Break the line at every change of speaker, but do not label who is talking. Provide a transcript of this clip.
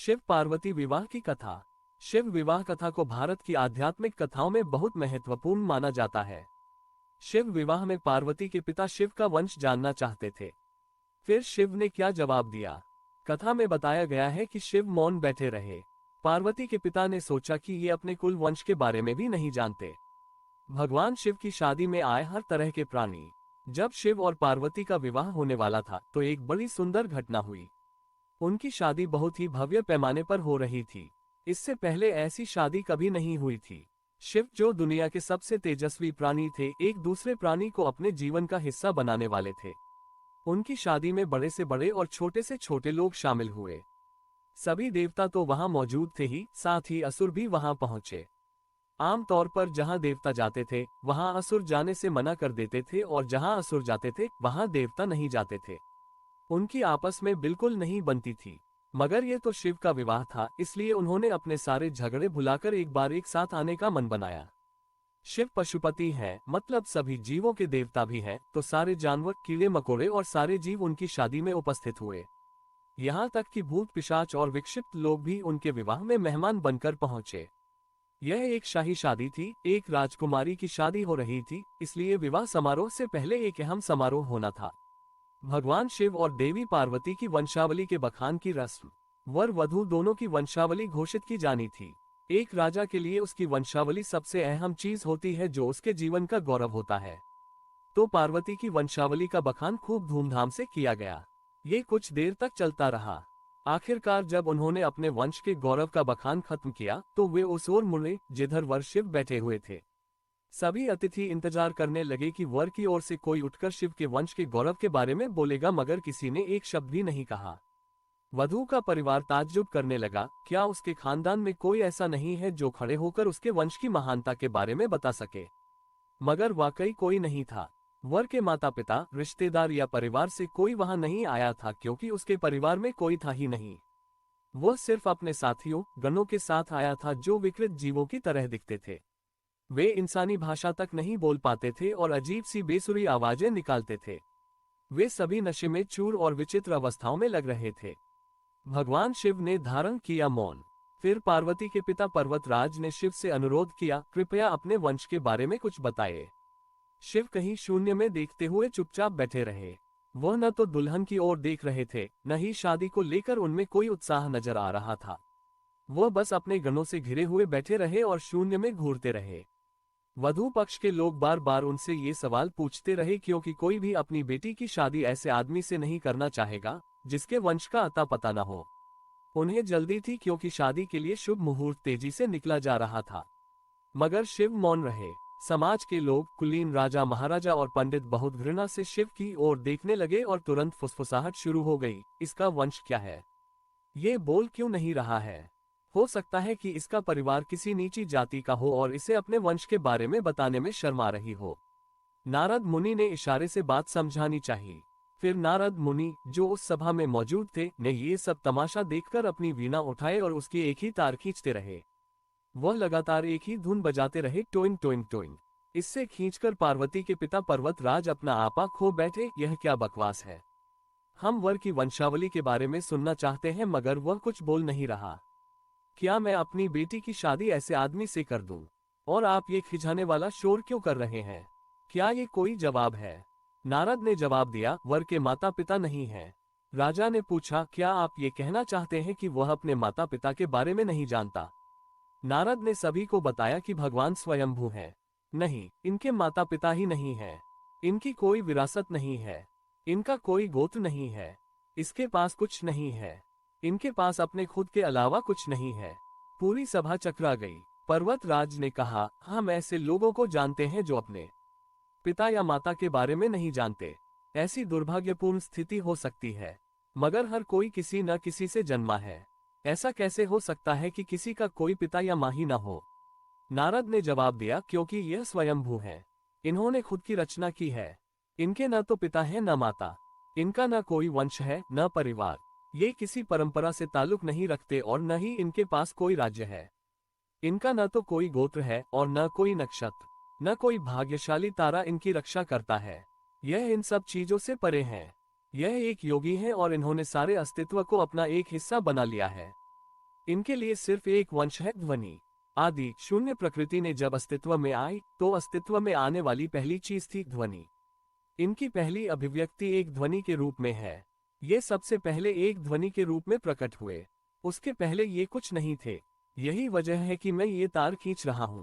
शिव पार्वती विवाह की कथा। शिव विवाह कथा को भारत की आध्यात्मिक कथाओं में बहुत महत्वपूर्ण माना जाता है। शिव विवाह में पार्वती के पिता शिव का वंश जानना चाहते थे। फिर शिव ने क्या जवाब दिया? कथा में बताया गया है कि शिव मौन बैठे रहे। पार्वती के पिता ने सोचा कि ये अपने कुल वंश के बारे में भी नहीं जानते। भगवान शिव की शादी में आए हर तरह के प्राणी। जब शिव और पार्वती का विवाह होने वाला था तो एक बड़ी सुंदर घटना हुई। उनकी शादी बहुत ही भव्य पैमाने पर हो रही थी। इससे पहले ऐसी शादी कभी नहीं हुई थी। शिव, जो दुनिया के सबसे तेजस्वी प्राणी थे, एक दूसरे प्राणी को अपने जीवन का हिस्सा बनाने वाले थे। उनकी शादी में बड़े से बड़े और छोटे से छोटे लोग शामिल हुए। सभी देवता तो वहां मौजूद थे ही, साथ ही असुर भी वहां पहुंचे। आमतौर पर जहां देवता जाते थे वहां असुर जाने से मना कर देते थे, और जहां असुर जाते थे वहां देवता नहीं जाते थे। उनकी आपस में बिल्कुल नहीं बनती थी। मगर ये तो शिव का विवाह था, इसलिए उन्होंने अपने सारे झगड़े भुलाकर एक बार एक साथ आने का मन बनाया। शिव पशुपति हैं, मतलब सभी जीवों के देवता भी हैं, तो सारे जानवर, कीड़े मकोड़े और सारे जीव उनकी शादी में उपस्थित हुए। यहाँ तक कि भूत पिशाच और विक्षिप्त लोग भी उनके विवाह में मेहमान बनकर पहुंचे। यह एक शाही शादी थी, एक राजकुमारी की शादी हो रही थी, इसलिए विवाह समारोह से पहले एक अहम समारोह होना था। भगवान शिव और देवी पार्वती की वंशावली के बखान की रस्म। वर वधू दोनों की वंशावली घोषित की जानी थी। एक राजा के लिए उसकी वंशावली सबसे अहम चीज होती है, जो उसके जीवन का गौरव होता है। तो पार्वती की वंशावली का बखान खूब धूमधाम से किया गया। ये कुछ देर तक चलता रहा। आखिरकार जब उन्होंने अपने वंश के गौरव का बखान खत्म किया तो वे उस ओर मुड़े जिधर वर शिव बैठे हुए थे। सभी अतिथि इंतजार करने लगे कि वर की ओर से कोई उठकर शिव के वंश के गौरव के बारे में बोलेगा, मगर किसी ने एक शब्द भी नहीं कहा। वधू का परिवार ताज्जुब करने लगा, क्या उसके खानदान में कोई ऐसा नहीं है जो खड़े होकर उसके वंश की महानता के बारे में बता सके? मगर वाकई कोई नहीं था। वर के माता पिता, रिश्तेदार या परिवार से कोई वहां नहीं आया था, क्योंकि उसके परिवार में कोई था ही नहीं। वह सिर्फ अपने साथियों, गणों के साथ आया था, जो विकृत जीवों की तरह दिखते थे। वे इंसानी भाषा तक नहीं बोल पाते थे और अजीब सी बेसुरी आवाजें निकालते थे। वे सभी नशे में चूर और विचित्र अवस्थाओं में लग रहे थे। भगवान शिव ने धारण किया मौन। फिर पार्वती के पिता पर्वतराज ने शिव से अनुरोध किया, कृपया अपने वंश के बारे में कुछ बताइए। शिव कहीं शून्य में देखते हुए चुपचाप बैठे रहे। वह न तो दुल्हन की ओर देख रहे थे, न ही शादी को लेकर उनमें कोई उत्साह नजर आ रहा था। वह बस अपने गणों से घिरे हुए बैठे रहे और शून्य में घूरते रहे। वधू पक्ष के लोग बार बार उनसे ये सवाल पूछते रहे, क्योंकि कोई भी अपनी बेटी की शादी ऐसे आदमी से नहीं करना चाहेगा जिसके वंश का अता पता न हो। उन्हें जल्दी थी, क्योंकि शादी के लिए शुभ मुहूर्त तेजी से निकला जा रहा था। मगर शिव मौन रहे। समाज के लोग, कुलीन, राजा, महाराजा और पंडित बहुत घृणा से शिव की ओर देखने लगे और तुरंत फुसफुसाहट शुरू हो गई, इसका वंश क्या है? ये बोल क्यों नहीं रहा है? हो सकता है कि इसका परिवार किसी नीची जाति का हो और इसे अपने वंश के बारे में बताने में शर्मा रही हो। नारद मुनि ने इशारे से बात समझानी चाहिए। फिर नारद मुनि, जो उस सभा में मौजूद थे, ने ये सब तमाशा देखकर अपनी वीणा उठाए और उसकी एक ही तार खींचते रहे। वह लगातार एक ही धुन बजाते रहे, टोइंग टोइंग टोइंग। इससे खींचकर पार्वती के पिता पर्वतराज अपना आपा खो बैठे। यह क्या बकवास है? हम वर की वंशावली के बारे में सुनना चाहते हैं, मगर वह कुछ बोल नहीं रहा। क्या मैं अपनी बेटी की शादी ऐसे आदमी से कर दूं? और आप ये खिंचाने वाला शोर क्यों कर रहे हैं? क्या ये कोई जवाब है? नारद ने जवाब दिया, वर के माता पिता नहीं हैं। राजा ने पूछा, क्या आप ये कहना चाहते हैं कि वह अपने माता पिता के बारे में नहीं जानता? नारद ने सभी को बताया कि भगवान स्वयंभू हैं। नहीं, इनके माता पिता ही नहीं हैं। इनकी कोई विरासत नहीं है। इनका कोई गोत्र नहीं है। इसके पास कुछ नहीं है। इनके पास अपने खुद के अलावा कुछ नहीं है। पूरी सभा चकरा गई। पर्वतराज ने कहा, हम ऐसे लोगों को जानते हैं जो अपने पिता या माता के बारे में नहीं जानते। ऐसी दुर्भाग्यपूर्ण स्थिति हो सकती है, मगर हर कोई किसी न किसी से जन्मा है। ऐसा कैसे हो सकता है कि किसी का कोई पिता या माँ ही न हो? नारद ने जवाब दिया, क्योंकि यह स्वयंभू है। इन्होंने खुद की रचना की है। इनके न तो पिता है न माता। इनका न कोई वंश है न परिवार। ये किसी परंपरा से ताल्लुक नहीं रखते और न ही इनके पास कोई राज्य है। इनका न तो कोई गोत्र है और न कोई नक्षत्र, न कोई भाग्यशाली तारा इनकी रक्षा करता है। यह इन सब चीजों से परे हैं। यह एक योगी है और इन्होंने सारे अस्तित्व को अपना एक हिस्सा बना लिया है। इनके लिए सिर्फ एक वंश है, ध्वनि। आदि शून्य प्रकृति ने जब अस्तित्व में आई तो अस्तित्व में आने वाली पहली चीज थी ध्वनि। इनकी पहली अभिव्यक्ति एक ध्वनि के रूप में है। ये सबसे पहले एक ध्वनि के रूप में प्रकट हुए। उसके पहले ये कुछ नहीं थे। यही वजह है कि मैं ये तार खींच रहा हूँ।